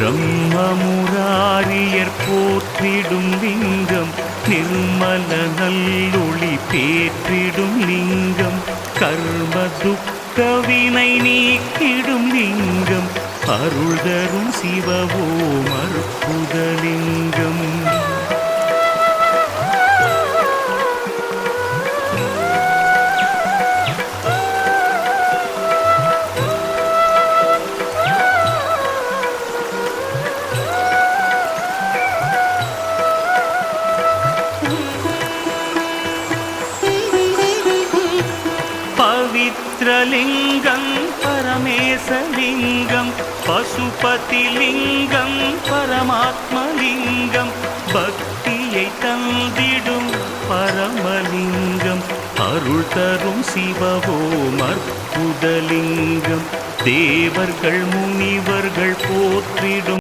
பிரம்மமுராரியர் போற்றிடும் லிங்கம், நிர்மல நல்லொளி பேற்றிடும் லிங்கம், கர்ம துக்கவினை நீக்கிடும் லிங்கம், அருள் தரும் சிவவோம் அற்புதலிங்கம். பவித்ரலிங்கம் பரமேசலிங்கம், பசுபதிலிங்கம் பரமாத்மலிங்கம், பக்தியை தந்திடும் பரமலிங்கம், அருள் தரும் சிவவோம் அற்புதலிங்கம், தேவர்கள் முனிவர்கள் போற்றிடும்